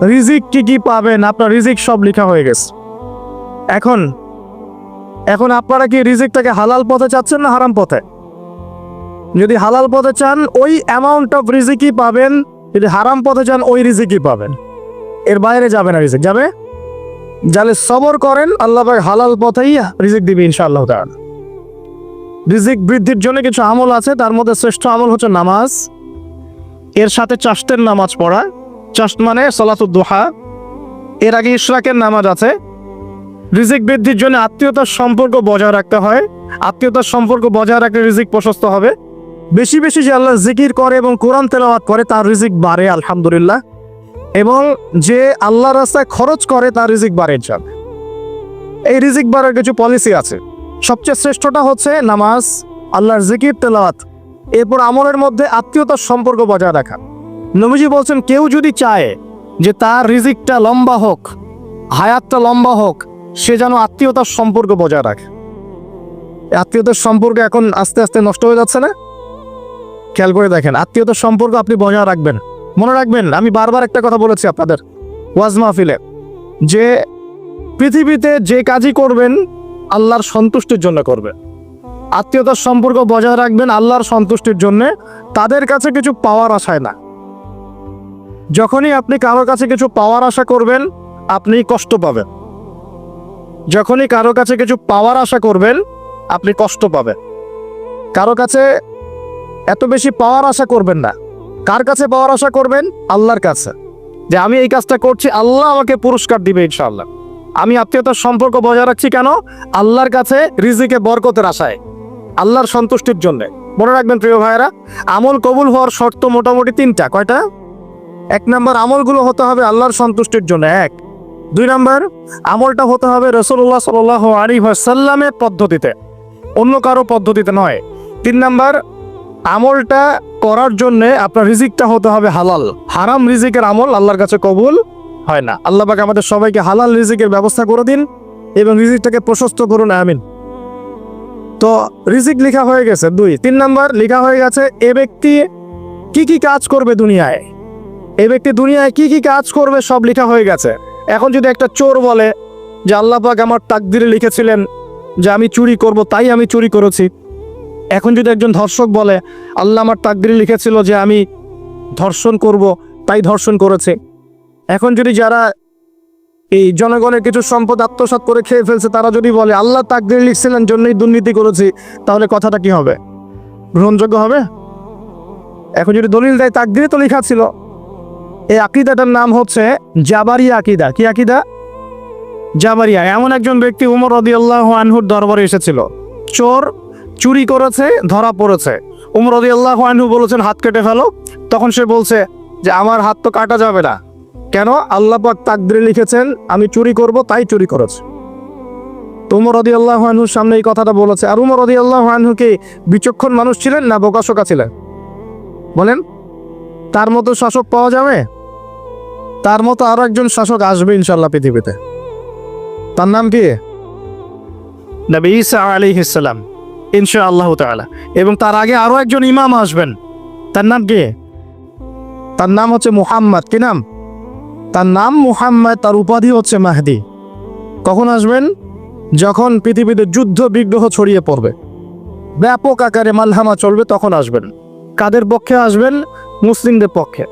রিজিক কি কি পাবেন, আপনার রিজিক সব লেখা হয়ে গেছে। এখন এখন আপনারা কি রিজিকটাকে হালাল পথে চাচ্ছেন না হারাম পথে? যদি হালাল পথে চান ওই অ্যামাউন্ট অফ রিজিকই পাবেন, যদি হারাম পথে চান ওই রিজিকই পাবেন, এর বাইরে যাবে না রিজিক। যাবে যাহলে সবর করেন, আল্লাহ পাক হালাল পথেই রিজিক দিবে ইনশাআল্লাহ তাআলা। রিজিক বৃদ্ধির জন্য কিছু আমল আছে, তার মধ্যে শ্রেষ্ঠ আমল হচ্ছে নামাজ, এর সাথে চাষতের নামাজ পড়া। চাষত মানে সালাতুদ দুহা, এর আগে ইশরাকের নামাজ আছে। রিজিক বৃদ্ধির জন্য আত্মীয়তার সম্পর্ক বজায় রাখতে হয়, আত্মীয়তার সম্পর্ক বজায় রাখলে রিজিক প্রশস্ত হবে। বেশি বেশি যে আল্লাহ জিকির করে এবং কোরআন তেলাওয়াত করে তার রিজিক বাড়ে আলহামদুলিল্লাহ, এবং যে আল্লাহ রাস্তায় খরচ করে তার রিজিক বাড়ে যাবে। এই রিজিক বাড়ার কিছু পলিসি আছে। সবচেয়ে শ্রেষ্ঠটা হচ্ছে নামাজ, আল্লাহর জিকির তেলাওয়াত, এরপর আমলের মধ্যে আত্মীয়তার সম্পর্ক বজায় রাখা। নবীজি বলছেন কেউ যদি চায় যে তার রিজিকটা লম্বা হোক, হায়াতটা লম্বা হোক, সে যেন আত্মীয়তার সম্পর্ক বজায় রাখে। আত্মীয়তার সম্পর্ক এখন আস্তে আস্তে নষ্ট হয়ে যাচ্ছে না? খেয়াল করে দেখেন, আত্মীয়তার সম্পর্ক আপনি বজায় রাখবেন। মনে রাখবেন, আমি বারবার একটা কথা বলেছি আপনাদের ওয়াজ মাহফিলে, যে পৃথিবীতে যে কাজই করবেন আল্লাহর সন্তুষ্টির জন্য করবেন। আত্মীয়তার সম্পর্ক বজায় রাখবেন আল্লাহর সন্তুষ্টির জন্য, তাদের কাছে কিছু পাওয়ার আশায় না। যখনই আপনি কারোর কাছে কিছু পাওয়ার আশা করবেন আপনি কষ্ট পাবেন। যখনই কারো কাছে কিছু পাওয়ার আশা করবেন আপনি কষ্ট পাবেন। কারো কাছে এত বেশি পাওয়ার আশা করবেন না। কার কাছে পাওয়ার আশা করবেন? আল্লাহর কাছে, যে আমি এই কাজটা করছি আল্লাহ আমাকে পুরস্কার দিবে ইনশাআল্লাহ। আমি আত্মীয়তার সম্পর্ক বজায় রাখছি কেন? আল্লাহর কাছে রিজিকে বরকতের আশায়, আল্লাহর সন্তুষ্টির জন্য। মনে রাখবেন প্রিয় ভাইয়েরা, আমল কবুল হওয়ার শর্ত মোটামুটি তিনটা। কয়টা? 1 নম্বর, আমলগুলো হতে হবে আল্লাহর সন্তুষ্টির জন্য। 1 2 নম্বর, আমলটা হতে হবে রাসূলুল্লাহ সাল্লাল্লাহু আলাইহি ওয়াসাল্লামের পদ্ধতিতে, অন্য কারো পদ্ধতিতে নয়। 3 নম্বর, আমলটা করার জন্য আপনার রিজিকটা হতে হবে হালাল। হারাম রিজিকের আমল আল্লাহর কাছে কবুল হয় না। আল্লাহ পাক আমাদের সবাইকে হালাল রিজিকের ব্যবস্থা করে দিন এবং রিজিকটাকে প্রশস্ত করুন, আমিন। তো রিজিক লেখা হয়ে গেছে 2। 3 নম্বর লেখা হয়ে গেছে এ ব্যক্তি কি কি কাজ করবে দুনিয়ায়, এ ব্যক্তি দুনিয়ায় কি কি কাজ করবে সব লেখা হয়ে গেছে। এখন যদি একটা চোর বলে যে আল্লাহ পাক আমার তাকদিরে লিখেছিলেন যে আমি চুরি করব, তাই আমি চুরি করেছি। এখন যদি একজন ধর্ষক বলে আল্লাহ আমার তাকদিরে লিখেছিল যে আমি ধর্ষণ করব, তাই ধর্ষণ করেছে। এখন যদি যারা এই জনগণের কিছু সম্পদ আত্মসাৎ করে খেয়ে ফেলছে তারা যদি বলে আল্লাহ তাকদিরে লিখছিলেন জন্যই দুর্নীতি করেছি, তাহলে কথাটা কি হবে? গ্রহণযোগ্য হবে? এখন যদি দলিল দেয় তাকদিরে তো লেখা ছিল। এই আকীদাটার নাম হচ্ছে জাবারিয়া আকীদা। কি আকীদা? জাবারিয়া। এমন একজন ব্যক্তি উমর রাদিয়াল্লাহু আনহুর দরবারে এসেছিল, চোর চুরি করেছে, ধরা পড়েছে। উমর রাদিয়াল্লাহু আনহু বলেছেন হাত কেটে ফেলো। তখন সে বলছে যে আমার হাত তো কাটা যাবে না। কেন? আল্লাহ পাক তাকদিরে লিখেছেন আমি চুরি করব, তাই চুরি করেছে। তো উমর রাদিয়াল্লাহু আনহুর সামনে এই কথাটা বলেছে। আর উমর রাদিয়াল্লাহু আনহু কি বিচক্ষণ মানুষ ছিলেন না বোকাশোকা ছিলেন? বলেন, তার মতো শাসক পাওয়া যাবে? তার মতো আরো একজন শাসক আসবে ইনশাআল্লাহ পৃথিবীতে। তার নাম কি? নবী ঈসা আলাইহিস সালাম ইনশাআল্লাহ তাআলা। এবং তার আগে আরো একজন ইমাম আসবেন। তার নাম কি? তার নাম হচ্ছে মুহাম্মদ। কি নাম? তার নাম মুহাম্মদ, তার উপাধি হচ্ছে মাহদি। কখন আসবেন? যখন পৃথিবীতে যুদ্ধ বিগ্রহ ছড়িয়ে পড়বে, ব্যাপক আকারে মালহামা চলবে, তখন আসবেন। কাদের পক্ষে আসবেন? মুসলিমদের পক্ষে।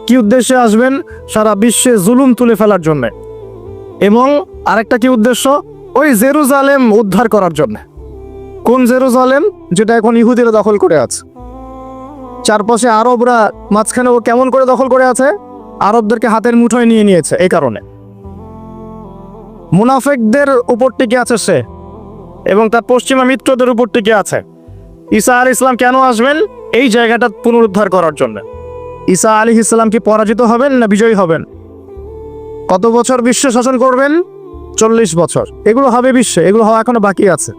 কি উদ্দেশ্যে আসবেন? সারা বিশ্বে জুলুম তুলে ফেলার জন্য। এবং আরেকটা কি উদ্দেশ্য? ওই জেরুজালেম উদ্ধার করার জন্য। কোন জেরুজালেম? যেটা এখন ইহুদিরা দখল করে আছে। চারপাশে আরবরা, মাঝখানে ও কেমন করে দখল করে আছে? আরবদেরকে হাতের মুঠোয় নিয়ে নিয়েছে। এই কারণে মুনাফিকদের উপর টিকে আছে সে, এবং তার পশ্চিমা মিত্রদের উপর টিকে আছে। ঈসা আলাইহিস সালাম কেন আসবেন? এই জায়গাটা পুনরুদ্ধার করার জন্য। ঈসা আলাইহিস সালাম কি পরাজিত হবেন না বিজয়ী হবেন? কত বছর বিশ্ব শাসন করবেন? 40 বছর। এগুলো হবে বিশ্বে, এগুলো হওয়া এখনো বাকি আছে।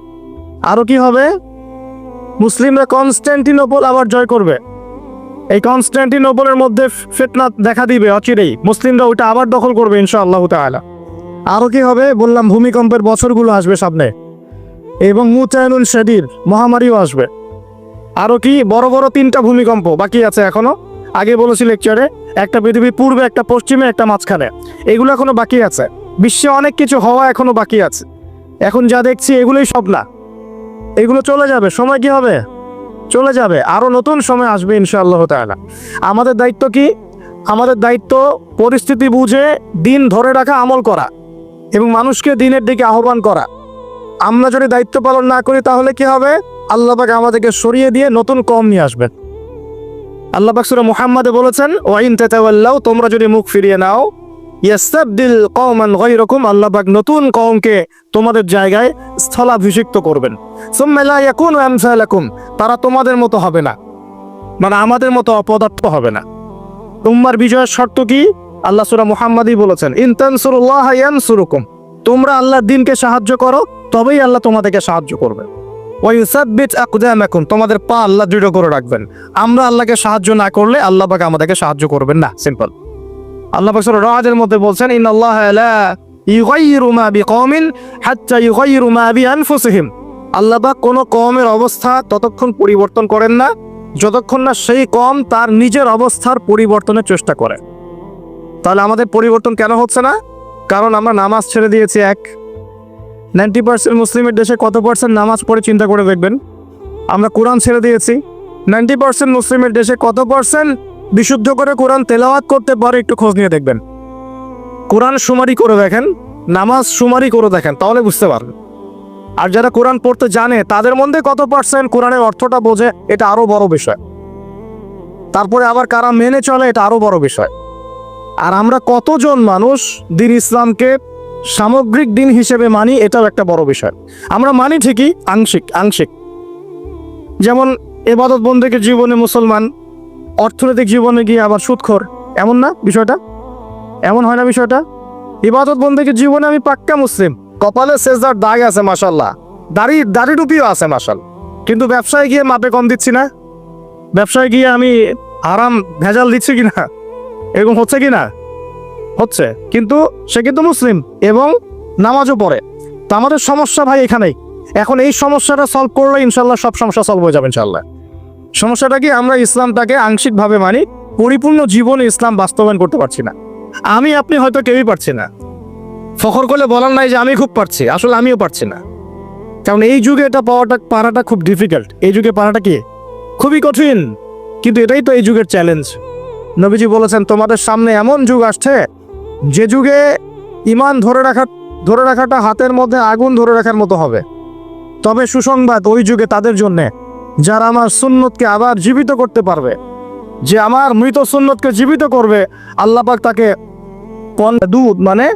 আরো কি হবে? মুসলিমরা কনস্ট্যান্টিনোপল আবার জয় করবে। এই কনস্ট্যান্টিনোপলের মধ্যে ফিতনা দেখা দিবে অচিরেই, মুসলিমরা ওইটা আবার দখল করবে ইনশাআল্লাহ তাআলা। আরো কি হবে? বললাম ভূমিকম্পের বছরগুলো আসবে সামনে, এবং মুতায়নুল শাদীদ মহামারীও আসবে। আরো কি? বড় বড় 3টা ভূমিকম্প বাকি আছে এখনো। আগে বলেছি লেকচারে, একটা পৃথিবী পূর্বে, একটা পশ্চিমে, একটা মাঝখানে। এগুলো এখনো বাকি আছে। বিশ্বে অনেক কিছু হওয়া এখনো বাকি আছে। এখন যা দেখছি এগুলোই সব না, এগুলো চলে যাবে। সময় কি হবে? চলে যাবে। আরো নতুন সময় আসবে ইনশাআল্লাহ তাআলা। আমাদের দায়িত্ব কি? আমাদের দায়িত্ব পরিস্থিতি বুঝে দিন ধরে রাখা, আমল করা এবং মানুষকে দিনের দিকে আহ্বান করা। আমরা যদি দায়িত্ব পালন না করি তাহলে কি হবে? আল্লাহ পাক আমাদেরকে সরিয়ে দিয়ে নতুন কওম নিয়ে আসবেন। আল্লাহ পাক সূরা মুহাম্মাদে বলেছেন, ওয়া ইন তাতাওয়াল্লাউ, তোমরা যদি মুখ ফিরিয়ে নাও, ইয়াস্তাবদিল কওমান গায়রাকুম, আল্লাহ পাক নতুন কওমকে তোমাদের জায়গায় স্থলাভিষিক্ত করবেন। সুম্মা লা ইয়াকুনু আমসালাকুম, তারা তোমাদের মতো হবে না, মানে আমাদের মতো অপদার্থ হবে না। উম্মার বিজয়ের শর্ত কি? আল্লাহ সূরা মুহাম্মাদই বলেছেন, ইন তানসুরুল্লাহা ইয়ানসুরুকুম, তোমরা আল্লাহর দ্বীনকে সাহায্য করো তবেই আল্লাহ তোমাদেরকে সাহায্য করবেন। ওয়া ইউসাব্বিত আকদামাকুম, তোমাদের পা আল্লাহ দৃঢ় করে রাখবেন। আমরা আল্লাহকে সাহায্য না করলে আল্লাহ পাক আমাদেরকে সাহায্য করবেন না। সিম্পল। আল্লাহ পাক সূরা রাদের মধ্যে বলছেন, ইন্নাল্লাহা লা ইউগাইয়িরু মা বিকওমিন হাত্তা ইউগাইয়িরু মা বিআনফুসিহিম, আল্লাহ পাক কোনো কওমের অবস্থা ততক্ষণ পরিবর্তন করেন না যতক্ষণ না সেই কওম তার নিজের অবস্থার পরিবর্তনের চেষ্টা করে। তাহলে আমাদের পরিবর্তন কেন হচ্ছে না? কারণ আমরা নামাজ ছেড়ে দিয়েছি। 90% মুসলিমের দেশে কত পার্সেন্ট নামাজ পড়ে চিন্তা করে দেখবেন। আমরা কোরআন ছেড়ে দিয়েছি। 90% মুসলিমের দেশে কত পার্সেন্ট বিশুদ্ধ করে কোরআন তেলাওয়াত করতে পারে একটু খোঁজ নিয়ে দেখবেন। কোরআন সুমারি করে দেখেন, নামাজ সুমারি করে দেখেন, তাহলে বুঝতে পারবেন। আর যারা কোরআন পড়তে জানে তাদের মধ্যে কত পার্সেন্ট কোরআনের অর্থটা বোঝে, এটা আরো বড় বিষয়। তারপরে আবার কারা মেনে চলে, এটা আরো বড় বিষয়। আর আমরা কতজন মানুষ দ্বীন ইসলামকে সামগ্রিক দিন হিসেবে মানি, এটাও একটা বড় বিষয়। আমরা মানি ঠিকই, আংশিক। যেমন ইবাদত বন্দেগীর জীবনে মুসলমান, অর্থনৈতিক জীবনে গিয়ে আবার সুদখোর, এমন না বিষয়টা? এমন হয় না বিষয়টা? ইবাদত বন্দেগীর জীবনে আমি পাক্কা মুসলিম, কপালে সেজদার দাগ আছে মাশাআল্লাহ, দাড়ি টুপিও আছে মাশাআল্লাহ, কিন্তু ব্যবসায় গিয়ে মাপে কম দিচ্ছি না, ব্যবসায় গিয়ে আমি হারাম ভেজাল দিচ্ছি কিনা, এরকম হচ্ছে কিনা? হচ্ছে। কিন্তু সে কিন্তু মুসলিম এবং নামাজও পড়ে। তো আমাদের সমস্যা ভাই এখানেই। এখন এই সমস্যাটা সলভ করলে ইনশাল্লাহ সব সমস্যা সলভ হয়ে যাবে ইনশাল্লাহ। সমস্যাটা কি? আমরা ইসলামটাকে আংশিকভাবে মানি, পরিপূর্ণ জীবনে ইসলাম বাস্তবায়ন করতে পারছি না। আপনি হয়তো কেউই পারছি না। ফখর করলে বলার নাই যে আমি খুব পারছি, আসলে আমিও পারছি না। কারণ এই যুগে এটা পারাটা খুব ডিফিকাল্ট। এই যুগে পারাটা কি খুবই কঠিন, কিন্তু এটাই তো এই যুগের চ্যালেঞ্জ। নবীজি বলেছেন, তোমাদের সামনে এমন যুগ আসছে যে যুগে ঈমান ধরে রাখাটা হাতের মধ্যে আগুন ধরে রাখার মতো হবে। তবে সুসংবাদ ওই যুগে তাদের জন্য যারা আমার সুন্নতকে আবার জীবিত করতে পারবে। যে আমার মৃত সুন্নতকে জীবিত করবে, আল্লাহ পাক তাকে দুধ মানে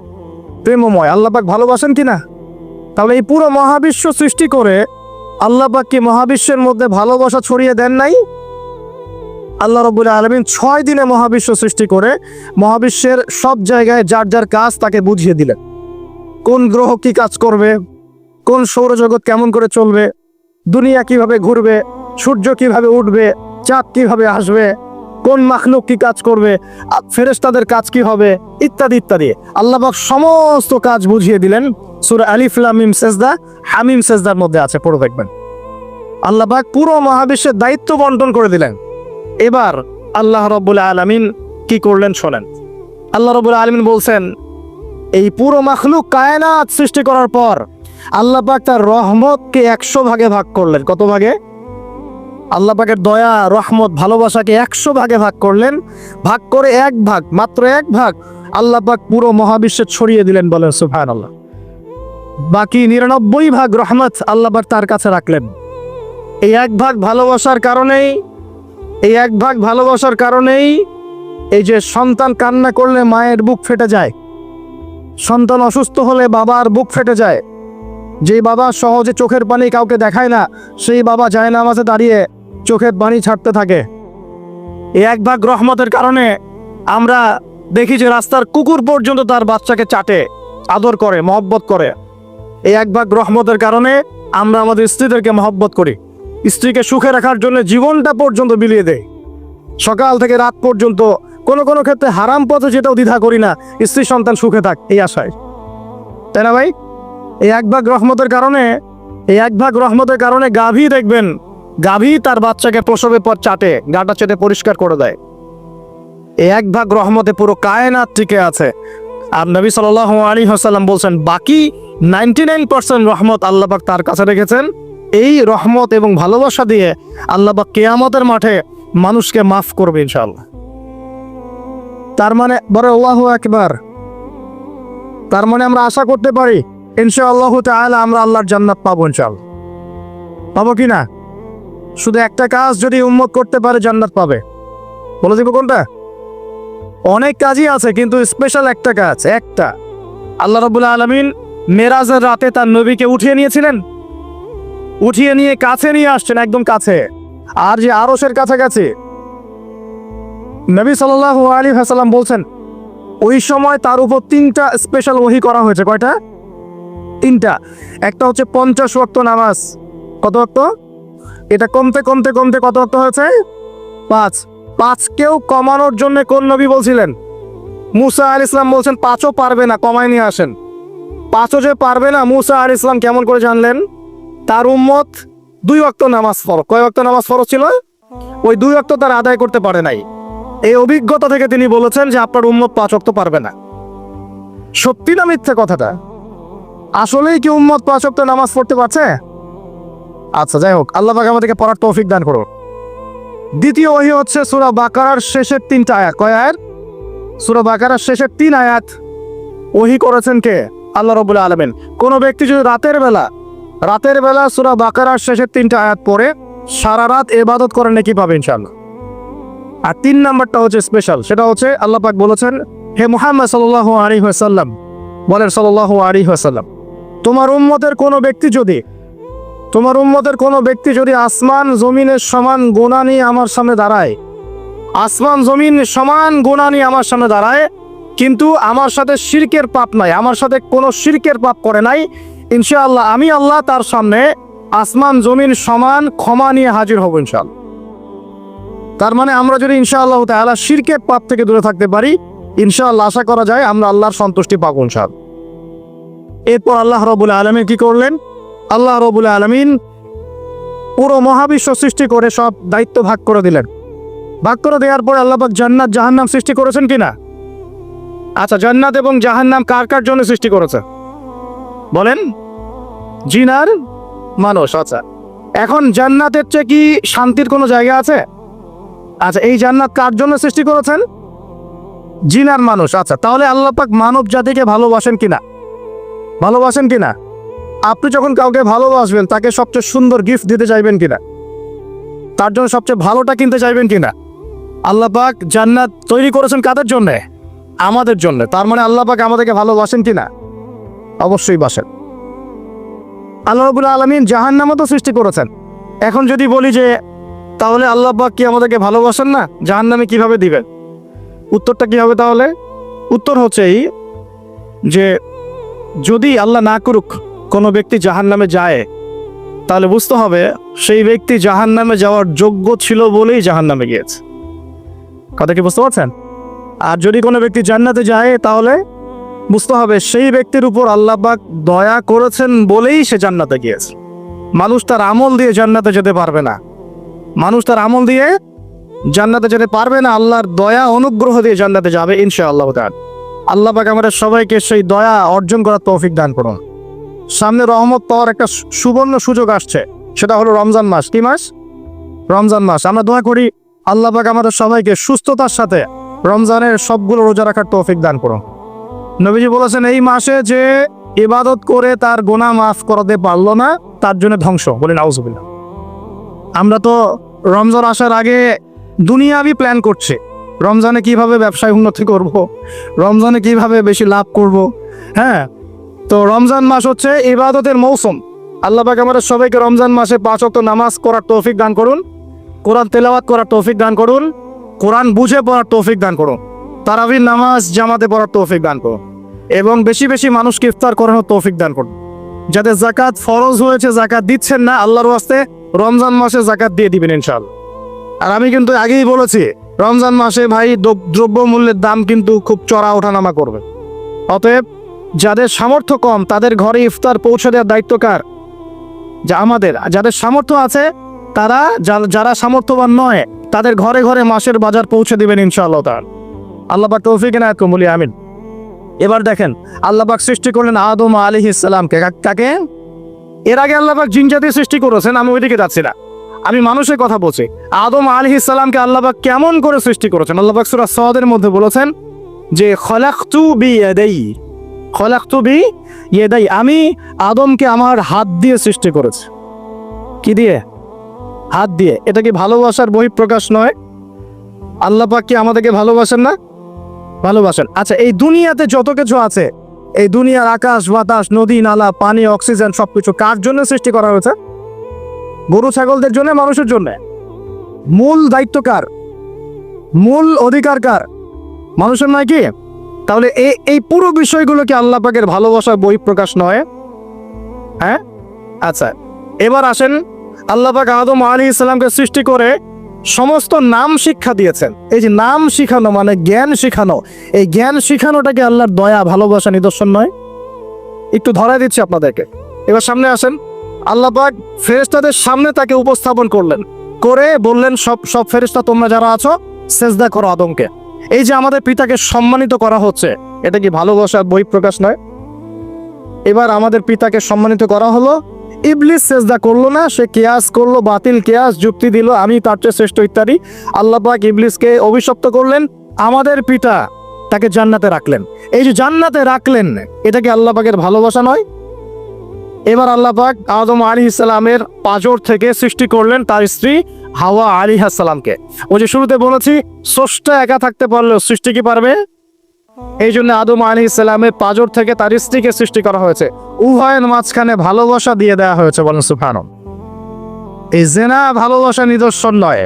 প্রেমময়। আল্লাহ পাক ভালোবাসেন কিনা? তাহলে এই পুরো মহাবিশ্ব সৃষ্টি করে আল্লাহ পাক কি মহাবিশ্বের মধ্যে ভালোবাসা ছড়িয়ে দেন নাই? আল্লাহ রাব্বুল আলামিন 6 দিনে মহাবিশ্ব সৃষ্টি করে মহাবিশ্বের সব জায়গায় যার যার কাজ তাকে বুঝিয়ে দিলেন। কোন গ্রহ কি কাজ করবে, কোন সৌরজগৎ কেমন করে চলবে, দুনিয়া কিভাবে ঘুরবে, সূর্য কিভাবে উঠবে, চাঁদ কিভাবে আসবে, কোন মাখলুক কি কাজ করবে, ফেরেশতাদের কাজ কি হবে, ইত্যাদি ইত্যাদি। আল্লাহ পাক সমস্ত কাজ বুঝিয়ে দিলেন। সূরা আলিফ লাম মিম সেজদা, হামিম সেজদার মধ্যে আছে, পড়ে দেখবেন। আল্লাহ পাক পুরো মহাবিশ্বের দায়িত্ব বন্টন করে দিলেন। এবার আল্লাহ রাব্বুল আলামিন কি করলেন শোনেন। আল্লাহ রাব্বুল আলামিন বলছেন, এই পুরো মাখলুক কায়নাত সৃষ্টি করার পর আল্লাহ পাক তার রহমতকে 100 ভাগে ভাগ করলেন। কত ভাগে? আল্লাহ পাকের দয়া, রহমত, ভালোবাসাকে 100 ভাগে ভাগ করলেন। ভাগ করে মাত্র এক ভাগ আল্লাহ পাক পুরো মহাবিশ্বে ছড়িয়ে দিলেন, বলেন সুবহানাল্লাহ। বাকি 99 ভাগ রহমত আল্লাহ পাক তার কাছে রাখলেন। এই এক ভাগ ভালোবাসার কারণেই এই যে সন্তান কান্না করলে মায়ের বুক ফেটে যায়, সন্তান অসুস্থ হলে বাবার বুক ফেটে যায়, যেই বাবা সহজে চোখের পানি কাউকে দেখায় না, সেই বাবা জায়নামাজে দাঁড়িয়ে চোখের পানি ছাড়তে থাকে। এই এক ভাগ রহমতের কারণে আমরা দেখি যে রাস্তার কুকুর পর্যন্ত তার বাচ্চাকে চাটে, আদর করে, মহব্বত করে। এই এক ভাগ রহমতের কারণে আমরা আমাদের স্ত্রীদেরকে মহব্বত করি, স্ত্রীকে সুখে রাখার জন্য জীবনটা পর্যন্ত বিলিয়ে দেয়। সকাল থেকে রাত পর্যন্ত কোনো ক্ষেত্রে হারাম পথে যেটাও দ্বিধা করি না, স্ত্রী সন্তান সুখে থাক এই আশায়, তাই না ভাই? এই এক ভাগ রহমতের কারণে গাভী দেখবেন, গাভী তার বাচ্চাকে প্রসবের পর চাটে, গাটা চেটে পরিষ্কার করে দেয়। এই 1 ভাগ রহমতে পুরো কায়নাত টিকে আছে। আর নবী সাল্লাল্লাহু আলাইহি ওয়াসাল্লাম বলছেন বাকি 99% রহমত আল্লাহ পাক তার কাছে রেখেছেন। এই রহমত এবং ভালোবাসা দিয়ে আল্লাহ পাক কিয়ামতের মাঠে মানুষকে মাফ করবে ইনশাআল্লাহ। তার মানে বড় আল্লাহু আকবার, তার মানে আমরা আশা করতে পারি ইনশাআল্লাহু তাআলা আমরা আল্লাহর জান্নাত পাবো ইনশাআল্লাহ। পাবো কি না? শুধু একটা কাজ যদি উম্মত করতে পারে জান্নাত পাবে। বলে দিব কোনটা? অনেক কাজই আছে কিন্তু স্পেশাল একটা কাজ, একটা। আল্লাহ রাব্বুল আলামিন মেরাজের রাতে তার নবীকে উঠিয়ে নিয়েছিলেন, উঠিয়ে নিয়ে কাছে নিয়ে আসছেন, একদম কাছে। আর যে আরশের কাছাকাছি নবী সাল্লাল্লাহু আলাইহি ওয়াসাল্লাম বলছেন ওই সময় তার উপর 3টা স্পেশাল ওহী করা হয়েছে। কয়টা? 3টা। একটা হচ্ছে 50 ওয়াক্ত নামাজ। কত ওয়াক্ত? এটা কমতে কমতে কমতে কত ওয়াক্ত হয়েছে? 5। 5কেও কমানোর জন্য কোন নবী বলছিলেন? মুসা আলাইহিস সালাম বলছেন 5ও পারবে না, কমায় নিয়ে আসেন। 5ও যে পারবে না, মুসা আলাইহিস সালাম কেমন করে জানলেন? তার উম্মত 2 ওয়াক্ত নামাজ ফরজ। কয় ওয়াক্ত নামাজ ফরজ ছিল? ওই 2 ওয়াক্ত তার আদায় করতে পারে নাই। এই অভিজ্ঞতা থেকে তিনি বলেছেন যে আপনার উম্মত 5 ওয়াক্ত পারবে না। সত্যি না মিথ্যে কথাটা? আসলেই কি উম্মত 5 ওয়াক্ত নামাজ পড়তে পারছে? আচ্ছা, যাই হোক, আল্লাহ পাক আমাদেরকে পড়ার তৌফিক দান করুন। দ্বিতীয় ওহী হচ্ছে সূরা বাকারার শেষের 3টা আয়াত। কয় আয়াত? সূরা বাকারার শেষের 3 আয়াত ওহী করেছেন কে? আল্লাহ রাব্বুল আলামিন। কোন ব্যক্তি যদি রাতের বেলা সূরা বাকারার শেষের 3টা আয়াত পড়ে সারা রাত ইবাদত করে নাকি পাবে ইনশাআল্লাহ। আর 3 নাম্বারটা হচ্ছে স্পেশাল, সেটা হচ্ছে আল্লাহ পাক বলেছেন, হে মুহাম্মদ সাল্লাল্লাহু আলাইহি ওয়াসাল্লাম, বলেন সাল্লাল্লাহু আলাইহি ওয়াসাল্লাম, তোমার উম্মতের কোনো ব্যক্তি যদি আসমান জমিনের সমান গুনাহ নিয়ে আমার সামনে দাঁড়ায়, আসমান জমিন সমান গুনাহ নিয়ে আমার সামনে দাঁড়ায়, কিন্তু আমার সাথে শিরকের পাপ নাই, আমার সাথে কোনো শিরকের পাপ করে নাই, ইনশাআল্লাহ আমি আল্লাহ তার সামনে আসমান জমিন সমান ক্ষমা নিয়ে হাজির হব ইনশাআল্লাহ। তার মানে আমরা যদি ইনশাআল্লাহ তাআলা শিরকের পাপ থেকে দূরে থাকতে পারি, ইনশাআল্লাহ আশা করা যায় আমরা আল্লাহর সন্তুষ্টি পাবো ইনশাআল্লাহ। এরপর আল্লাহ রাব্বুল আলামিন কি করলেন? আল্লাহ রাব্বুল আলামিন পুরো মহাবিশ্ব সৃষ্টি করে সব দায়িত্ব ভাগ করে দিলেন। ভাগ করে দেওয়ার পরে আল্লাহ পাক জান্নাত জাহান্নাম সৃষ্টি করেছেন কিনা? আচ্ছা, জান্নাত এবং জাহান্নাম কার কার জন্য সৃষ্টি করেছে বলেন? জিন আর মানুষ। আচ্ছা, এখন জান্নাতের চেয়ে কি শান্তির কোনো জায়গা আছে? আচ্ছা, এই জান্নাত কার জন্য সৃষ্টি করেছেন? জিন আর মানুষ। আচ্ছা, তাহলে আল্লাহ পাক মানব জাতিকে ভালোবাসেন কিনা? ভালোবাসেন কিনা? আপনি যখন কাউকে ভালোবাসবেন তাকে সবচেয়ে সুন্দর গিফট দিতে চাইবেন কিনা? তার জন্য সবচেয়ে ভালোটা কিনতে চাইবেন কিনা? আল্লাহ পাক জান্নাত তৈরি করেছেন কাদের জন্য? আমাদের জন্য। তার মানে আল্লাহ পাক আমাদেরকে ভালোবাসেন কিনা? অবশ্যই বাসেন। আল্লাহ রাব্বুল আলামিন জাহান্নামও তো সৃষ্টি করেছেন। এখন যদি বলি যে তাহলে আল্লাহ পাক কি আমাদেরকে ভালোবাসেন না, জাহান্নামে কিভাবে দিবেন? উত্তরটা কি হবে তাহলে? উত্তর হচ্ছে এই যে যদি আল্লাহ না করুক কোনো ব্যক্তি জাহান্নামে যায়, তাহলে বুঝতে হবে সেই ব্যক্তি জাহান্নামে যাওয়ার যোগ্য ছিল বলেই জাহান্নামে গিয়েছে। কথা কি বুঝতে পারছেন? আর যদি কোনো ব্যক্তি জান্নাতে যায় তাহলে বুঝতে হবে সেই ব্যক্তির উপর আল্লাহ পাক দয়া করেছেন বলেই সে জান্নাতে গিয়েছে। মানুষ তার আমল দিয়ে জান্নাতে যেতে পারবে না, মানুষ তার আমল দিয়ে জান্নাতে যেতে পারবে না, আল্লাহর দয়া অনুগ্রহ দিয়ে জান্নাতে যাবে ইনশাআল্লাহ তাআলা। আল্লাহ পাক আমাদের সবাইকে সেই দয়া অর্জন করার তৌফিক দান করুন। সামনে রহমত পাওয়ার একটা সুবর্ণ সুযোগ আসছে, সেটা হলো রমজান মাস। কি মাস? রমজান মাস। আমরা দোয়া করি আল্লাহ পাক আমাদের সবাইকে সুস্থতার সাথে রমজানের সবগুলো রোজা রাখার তৌফিক দান করুন। নবীজি বলেছেন এই মাসে যে ইবাদত করে তার গুনাহ মাফ করতে পারলো না তার জন্য ধ্বংস। বলেন আউযুবিল্লাহ। আমরা তো রমজান আসার আগে দুনিয়াবি প্ল্যান করছি, রমজানে কিভাবে ব্যবসায় উন্নতি করব, রমজানে কিভাবে বেশি লাভ করব। হ্যাঁ, তো রমজান মাস হচ্ছে ইবাদতের মৌসুম। আল্লাহ পাক আমাদের সবাইকে রমজান মাসে 5 ওয়াক্ত নামাজ করার তৌফিক দান করুন, কোরআন তেলাওয়াত করার তৌফিক দান করুন, কোরআন বুঝে পড়ার তৌফিক দান করুন, তারাবির নামাজ জামাতে পড়ার তৌফিক দান করুন, এবং বেশি বেশি মানুষকে ইফতার করানোর তৌফিক দান করুন। যাদের যাকাত ফরজ হয়েছে যাকাত দিচ্ছেন না, আল্লাহর ওয়াস্তে রমজান মাসে যাকাত দিয়ে দিবেন ইনশাআল্লাহ। আর আমি কিন্তু আগেই বলেছি রমজান মাসে ভাই দ্রব্যমূল্যের দাম কিন্তু খুব চড়া ওঠানামা করবে। অতএব যাদের সামর্থ্য কম তাদের ঘরে ইফতার পৌঁছে দেওয়ার দায়িত্ব কার? যা আমাদের। যাদের সামর্থ্য আছে তারা, যারা সামর্থ্যবান নয় তাদের ঘরে ঘরে মাসের বাজার পৌঁছে দিবেন ইনশাআল্লাহ তাআলা। আল্লাহ পাক তৌফিক এনায়েত করুন, বলি আমিন। এবার দেখেন আল্লাহ পাক সৃষ্টি করলেন আদম আলাইহিস সালামকে। কাকে? এর আগে আল্লাহ পাক জিন জাতি সৃষ্টি করেছেন, আমি ওইদিকে যাচ্ছি না, আমি মানুষের কথা বলছি। আদম আলাইহিস সালামকে আল্লাহ পাক কেমন করে সৃষ্টি করেছেন? আল্লাহ পাক সূরা সাদের মধ্যে বলেছেন যে খলাকতু বিয়াদাই, খলাকতু বিয়াদাই, আমি আদমকে আমার হাত দিয়ে সৃষ্টি করেছি। কি দিয়ে? হাত দিয়ে। এটা কি ভালোবাসার বহিঃপ্রকাশ নয়? আল্লাহ পাক কি আমাদেরকে ভালোবাসেন না? ভালোবাসেন। আচ্ছা, এই দুনিয়াতে যত কিছু আছে, এই দুনিয়ার আকাশ বাতাস নদী নালা পানি অক্সিজেন সবকিছু কার জন্য সৃষ্টি করা হয়েছে? গরু ছাগলদের জন্য, মানুষের জন্য? মূল দায়িত্ব কার? মূল অধিকার কার? মানুষের নয় কি? তাহলে এই পুরো বিষয়গুলো কি আল্লাহ পাকের ভালোবাসার বহিঃপ্রকাশ নয়? হ্যাঁ। আচ্ছা, এবার আসেন, আল্লাহ পাক আদম আলাইহিস সালামকে সৃষ্টি করে সমস্ত নাম শিক্ষা দিয়েছেন। এই যে নাম শিখানো মানে জ্ঞান শিখানো, এই জ্ঞান শিখানোটা কি আল্লাহর দয়া ভালোবাসা নিদর্শন নয়? একটু ধরাই দিচ্ছি আপনাদেরকে। এবার সামনে আসেন, আল্লাহ পাক ফেরেশতাদের সামনে তাকে উপস্থাপন করলেন, করে বললেন সব ফেরেশতা তোমরা যারা আছো সেজদা করো আদমকে। এই যে আমাদের পিতাকে সম্মানিত করা হচ্ছে, এটা কি ভালোবাসার বহিঃপ্রকাশ নয়? এবার আমাদের পিতাকে সম্মানিত করা হলো, ইবলিস সেজদা করলো না, সে কিয়াস করলো, বাতিল কিয়াস যুক্তি দিল আমি তার চেয়ে শ্রেষ্ঠ ইত্যাদি। আল্লাহ পাক ইবলিসকে অভিশপ্ত করলেন, আমাদের পিতা তাকে জান্নাতে রাখলেন। এই যে জান্নাতে রাখলেন, এটা কি আল্লাহ পাকের ভালোবাসা নয়? এবার আল্লাহ পাক আদম আলাইহিস সালামের পাঁজর থেকে সৃষ্টি করলেন তার স্ত্রী হাওয়া আলাইহিস সালামকে। ওই যে শুরুতে বলেছি, স্রষ্টা একা থাকতে পারলেও সৃষ্টি কি পারবে? এই জন্য আদম আলাইহিস সালামের পাঁজর থেকে তার স্ত্রীকে সৃষ্টি করা হয়েছে, উভয়ের মাঝখানে ভালোবাসা দিয়ে দেওয়া হয়েছে। বলেন সুবহানাল্লাহ। এই জিনা ভালোবাসার নিদর্শন নয়,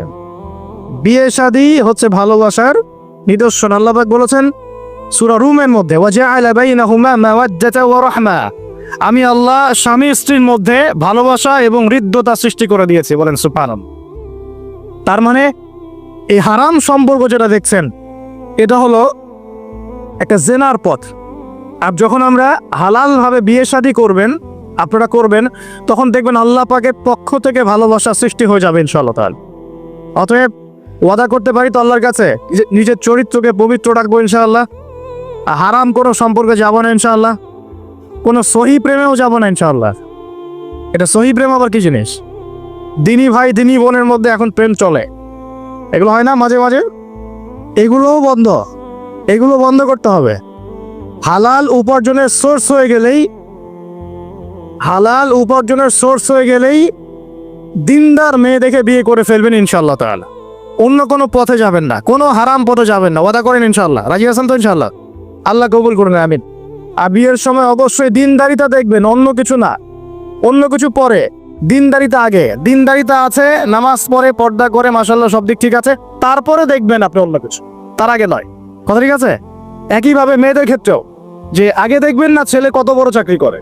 বিয়ে শাদী হচ্ছে ভালোবাসার নিদর্শন। আল্লাহ পাক বলেছেন সূরা রুমের মধ্যে, ওয়াজআলা বাইনাহুমা মাওয়াদ্দাতা ওয়া রাহমা, আমি আল্লাহ স্বামী স্ত্রীর মধ্যে ভালোবাসা এবং হৃদ্যতা সৃষ্টি করে দিয়েছি। বলেন সুবহানাল্লাহ। তার মানে এই হারাম সম্পর্ক যেটা দেখছেন, এটা হলো একটা জেনার পথ। আর যখন আমরা হালাল ভাবে বিয়ে শাদী করবেন, আপনারা করবেন, তখন দেখবেন আল্লাহ পাকের পক্ষ থেকে ভালোবাসা সৃষ্টি হয়ে যাবে ইনশাআল্লাহ তাআলা। অতএব ওয়াদা করতে পারি তো আল্লাহর কাছে, নিজের চরিত্রকে পবিত্র রাখবো ইনশাআল্লাহ, হারাম কোনো সম্পর্কে যাব না ইনশাআল্লাহ, কোনো সহি প্রেমেও যাব না ইনশাআল্লাহ। এটা সহি প্রেম আবার কি জিনিস? দিনী ভাই দিনী বোনের মধ্যে এখন প্রেম চলে, এগুলো হয় না মাঝে মাঝে? এগুলোও বন্ধ, এগুলো বন্ধ করতে হবে। হালাল উপার্জনের সোর্স হয়ে গেলেই, হালাল উপার্জনের সোর্স হয়ে গেলেই দিনদার মেয়ে দেখে বিয়ে করে ফেলবেন ইনশাআল্লাহ তাআলা। অন্য কোনো পথে যাবেন না, কোনো হারাম পথে যাবেন না। ওয়াদা করেন ইনশাআল্লাহ? রাজি আছেন তো ইনশাআল্লাহ? আল্লাহ কবুল করুন, আমিন। আর বিয়ের সময় অবশ্যই দিনদারিতা দেখবেন, অন্য কিছু না। অন্য কিছু পরে, দিনদারিতা আগে। দিনদারিতা আছে, নামাজ পড়ে, পর্দা করে, মাশাআল্লাহ সব দিক ঠিক আছে, তারপরে দেখবেন আপনি অন্য কিছু, তার আগে নয়। কথা ঠিক আছে? একইভাবে মেয়েদের ক্ষেত্রেও, যে আগে দেখবেন না ছেলে কত বড় চাকরি করে,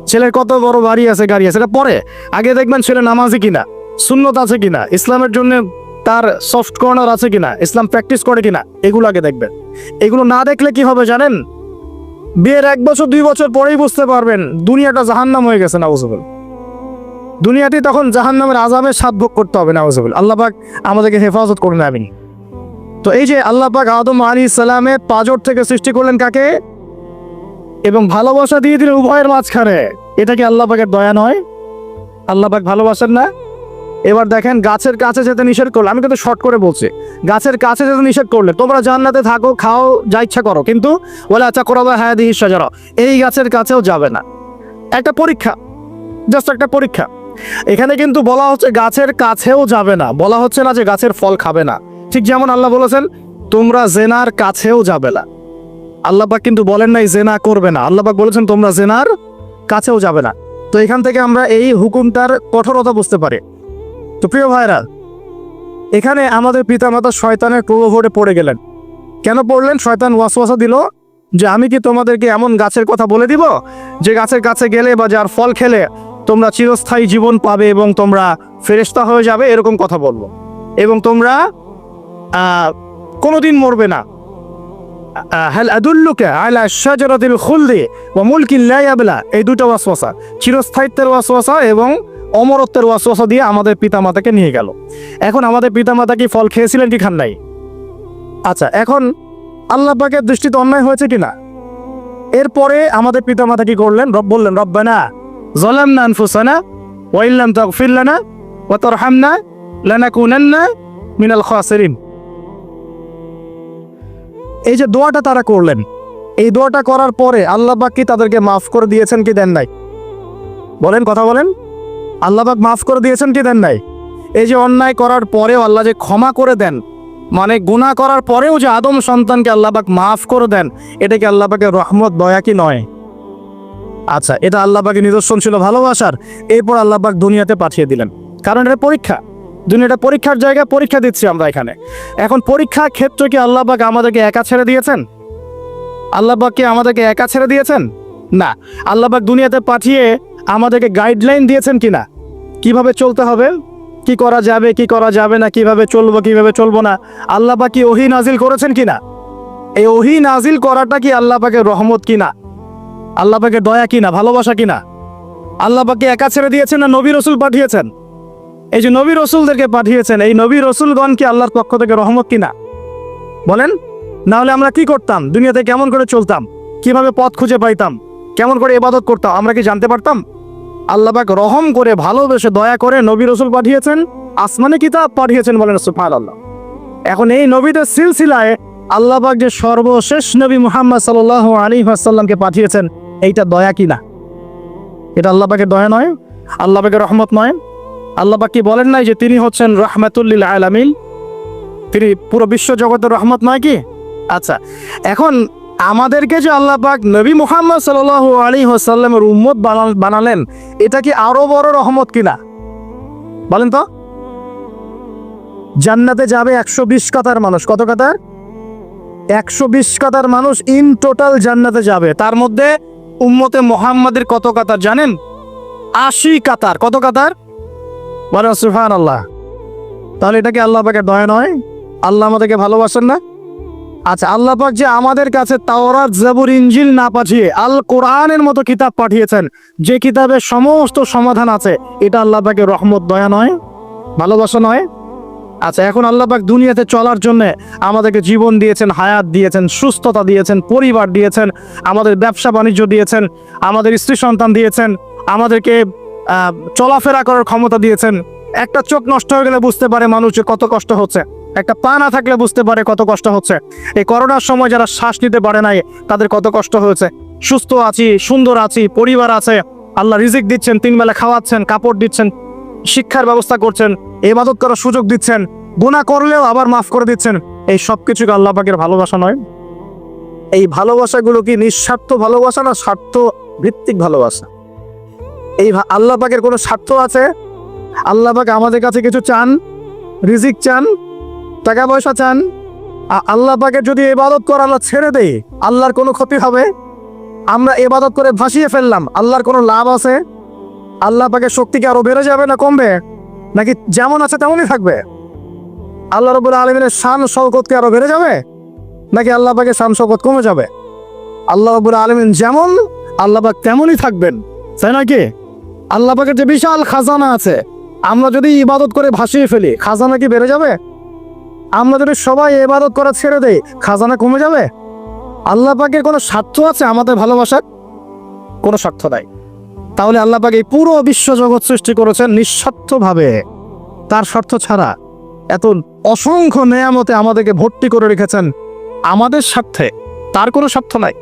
ছেলের কত বড় বাড়ি আছে, গাড়ি আছে, এটা পরে। আগে দেখবেন ছেলে নামাজি কিনা, সুন্নত আছে কিনা, ইসলামের জন্য তার সফট কর্নার আছে কিনা, ইসলাম প্র্যাকটিস করে কিনা, এগুলো আগে দেখবেন। এগুলো না দেখলে কি হবে জানেন? বিয়ের 1 বছর 2 বছর পরেই বুঝতে পারবেন দুনিয়াটা জাহান্নাম হয়ে গেছে। নাউজুবিল্লাহ। দুনিয়াটি তখন জাহান্নামের আযাবের স্বাদ ভোগ করতে হবে। নাউজুবিল্লাহ। আল্লাহ পাক আমাদেরকে হেফাজত করুন, আমিন। তো এই যে আল্লাহ পাক আদম আলাইহিস সালামের পাঁজর থেকে সৃষ্টি করলেন কাকে, এবং ভালোবাসা দিয়ে দিলেন উভয়ের মাঝখানে, এটা কি আল্লাহ পাকের দয়া নয়? আল্লাহ পাক ভালোবাসেন না? এবার দেখেন, গাছের কাছে যেতে নিষেধ করলো, আমি কিন্তু শর্ট করে বলছি, গাছের কাছে যেতে নিষেধ করলে, তোমরা জান্নাতে থাকো, খাও, যা ইচ্ছা করো, কিন্তু ওয়ালা তাকরাবা হাদিহি শাজারা, এই গাছের কাছেও যাবে না। একটা পরীক্ষা, জাস্ট একটা পরীক্ষা। এখানে কিন্তু বলা হচ্ছে গাছের কাছেও যাবে না, বলা হচ্ছে না যে গাছের ফল খাবে না। ঠিক যেমন আল্লাহ বলেছেন তোমরা জেনার কাছেও যাবে না। আল্লাহ পাক কিন্তু বলেন নাই জেনা করবে না, আল্লাহ পাক বলেছেন তোমরা জেনার কাছেও যাবে না। তো এখান থেকে আমরা এই হুকুমটার কঠোরতা বুঝতে পারি। তো প্রিয় ভাইরা, এখানে আমাদের পিতামাতা শয়তানের প্রলোভনে পড়ে গেলেন। কেন পড়লেন? শয়তান ওয়াসওয়াসা দিল যে আমি কি তোমাদেরকে এমন গাছের কথা বলে দিব যে গাছের কাছে গেলে বা যার ফল খেলে তোমরা চিরস্থায়ী জীবন পাবে এবং তোমরা ফেরেশতা হয়ে যাবে, এরকম কথা বলবো, এবং তোমরা কোনোদিন মরবে না। হাল আদুল্লুকা আলা শাজারাতিল খুলদি ওয়া মুলকিন লা ইয়াবলা, এই দুটো ওয়াসওয়াসা, চিরস্থায়িত্বের ওয়াসওয়াসা এবং অমরত্বের ওয়াসওয়াসা দিয়ে আমাদের পিতামাতাকে নিয়ে গেল। এখন আমাদের পিতামাতা কি ফল খেয়েছিলেন কি খান নাই? আচ্ছা, এখন আল্লাহ পাকের দৃষ্টিতে অন্যায় হয়েছে কিনা? এরপরে আমাদের পিতামাতা কি করলেন? রব বললেন, রব্বানা যালামনা আনফুসানা ওয়া ইল্লাম তাগফির লানা ওয়া তারহামনা লানাকুনান্না মিনাল খাসিরিন। এই যে দোয়াটা তারা করলেন, এই দোয়াটা করার পরে আল্লাহ পাক কি তাদেরকে মাফ করে দিয়েছেন কি দেন নাই? বলেন, কথা বলেন। আল্লাহ পাক মাফ করে দিয়েছেন কি দেন নাই? এই যে অন্যায় করার পরেও আল্লাহ যে ক্ষমা করে দেন, মানে গুনাহ করার পরেও যে আদম সন্তানকে আল্লাহ পাক মাফ করে দেন, এটা কি আল্লাহ পাকের রহমত, দয়া কি নয়? আচ্ছা, এটা আল্লাহ পাকের নিদর্শন ছিল ভালোবাসার। এরপর আল্লাহ পাক দুনিয়াতে পাঠিয়ে দিলেন, কারণ এটা পরীক্ষা। দুনিয়াটা পরীক্ষার জায়গা, পরীক্ষা দিচ্ছি আমরা এখানে। এখন পরীক্ষার ক্ষেত্রে কি আল্লাহ পাক আমাদেরকে একা ছেড়ে দিয়েছেন? আল্লাহ পাক কি আমাদেরকে একা ছেড়ে দিয়েছেন? না। আল্লাহ পাক দুনিয়াতে পাঠিয়ে আমাদেরকে গাইডলাইন দিয়েছেন কিনা, কিভাবে চলতে হবে, কি করা যাবে কি করা যাবে না, কিভাবে চলবো কিভাবে চলবো না। আল্লাহ পাক কি ওহী নাজিল করেছেন কিনা? এই ওহী নাজিল করাটা কি আল্লাহ পাকের রহমত কিনা, আল্লাহ পাকের দয়া কিনা, ভালোবাসা কিনা? আল্লাহ পাককে একা ছেড়ে দিয়েছেন না নবী রসুল পাঠিয়েছেন? এই যে নবী রসুলদেরকে পাঠিয়েছেন, এই নবী রসুলগণ কি আল্লাহর পক্ষ থেকে রহমত কিনা? বলেন। না হলে আমরা কি করতাম? দুনিয়াতে কেমন করে চলতাম, কিভাবে পথ খুঁজে পাইতাম, কেমন করে ইবাদত করতাম, আমরা কি জানতে পারতাম? আল্লাহ পাক রহম করে, ভালোবেসে, দয়া করে নবী রসুল পাঠিয়েছেন, আসমানে কিতাব পাঠিয়েছেন। বলেন সুবহানাল্লাহ। এখন এই নবীদের সিলসিলায় আল্লাহ পাক যে সর্বশেষ নবী মুহাম্মদ সাল্লাল্লাহু আলাইহি ওয়াসাল্লামকে পাঠিয়েছেন, এইটা দয়া কিনা? এটা আল্লাহ পাকের দয়া নয়? আল্লাহ পাকের রহমত নয়? আল্লাহ পাক কি বলেন নাই যে তিনি হচ্ছেন রাহমাতুল লিল আলামিন, তিনি পুরো বিশ্ব জগতের রহমত নয় কি? আচ্ছা, এখন আমাদেরকে যে আল্লাহ পাক নবী মুহাম্মদ সাল্লাল্লাহু আলাইহি ওয়াসাল্লামের উম্মত বানালেন, এটা কি আরো বড় রহমত কিনা? বলেন তো। জান্নাতে যাবে 120 কাতার মানুষ। কত কাতার? 120 কাতার মানুষ ইন টোটাল জান্নাতে যাবে। তার মধ্যে উম্মতে মুহাম্মাদের কত কাতার জানেন? 80 কাতার। কত কাতার? বলেন সুবহানাল্লাহ। তাহলে এটা কি আল্লাহ পাকের দয়া নয়? আল্লাহ আমাদেরকে ভালোবাসেন না? আচ্ছা, আল্লাহ পাক যে আমাদের কাছে তাওরাত, জাবুর, ইনজিল না পাঠিয়ে আল কোরআনের মতো কিতাব পাঠিয়েছেন, যে কিতাবে সমস্ত সমাধান আছে, এটা আল্লাহ পাকের রহমত, দয়া নয়, ভালোবাসা নয়? আচ্ছা, এখন আল্লাহ পাক দুনিয়াতে চলার জন্য আমাদেরকে জীবন দিয়েছেন, হায়াত দিয়েছেন, সুস্থতা দিয়েছেন, পরিবার দিয়েছেন, আমাদের ব্যবসা বাণিজ্য দিয়েছেন, আমাদের স্ত্রী সন্তান দিয়েছেন, আমাদেরকে চলাফেরা করার ক্ষমতা দিয়েছেন। একটা চোখ নষ্ট হয়ে গেলে বুঝতে পারে মানুষের কত কষ্ট হচ্ছে, একটা পা না থাকলে বুঝতে পারে কত কষ্ট হচ্ছে। এই করোনার সময় যারা শ্বাস নিতে পারে নাই, তাদের কত কষ্ট হয়েছে। সুস্থ আছি, সুন্দর আছি, পরিবার আছে, আল্লাহ রিজিক দিচ্ছেন, 3 বেলা খাওয়াচ্ছেন, কাপড় দিচ্ছেন, শিক্ষার ব্যবস্থা করছেন, ইবাদত করার সুযোগ দিচ্ছেন, গুনাহ করলেও আবার মাফ করে দিচ্ছেন। এই সব কিছু কি আল্লাহ পাকের ভালোবাসা নয়? এই ভালোবাসাগুলো কি নিঃস্বার্থ ভালোবাসা না স্বার্থ ভিত্তিক ভালোবাসা? এই আল্লাহ পাকের কোনো স্বার্থ আছে? আল্লাহ পাক আমাদের কাছে কিছু চান? রিজিক চান, টাকা পয়সা চান? আল্লাহ পাকের যদি ইবাদত করা আল্লাহ ছেড়ে দেয়, আল্লাহর কোনো ক্ষতি হবে? আমরা ইবাদত করে ভাসিয়ে ফেললাম, আল্লাহর কোনো লাভ আছে? আল্লাহ পাকের শক্তি কি আরো বেড়ে যাবে না কমবে, নাকি যেমন আছে তেমনই থাকবে? আল্লাহ রাব্বুল আলামিনের শান শওকত কি আরো বেড়ে যাবে, নাকি আল্লাহ পাকের শান শওকত কমে যাবে? আল্লাহ রাব্বুল আলামিন যেমন, আল্লাহ পাক তেমনই থাকবেন, তাই নাকি? আল্লাহ পাকের যে বিশাল খাজানা আছে, আমরা যদি ইবাদত করে ভাসিয়ে ফেলি, খাজানা কি বেড়ে যাবে? আমরা যদি সবাই ইবাদত করা ছেড়ে দেই, খাজানা কমে যাবে? আল্লাহ পাকের কোনো স্বার্থ আছে আমাদের ভালোবাসার? কোনো স্বার্থ নাই। তাহলে আল্লাহ পাক এই পুরো বিশ্ব জগৎ সৃষ্টি করেছেন নিঃস্বার্থভাবে, তার স্বার্থ ছাড়া। এত অসংখ্য নেয়ামতে আমাদেরকে ভর্তি করে রেখেছেন আমাদের স্বার্থে, তার কোনো স্বার্থ নাই।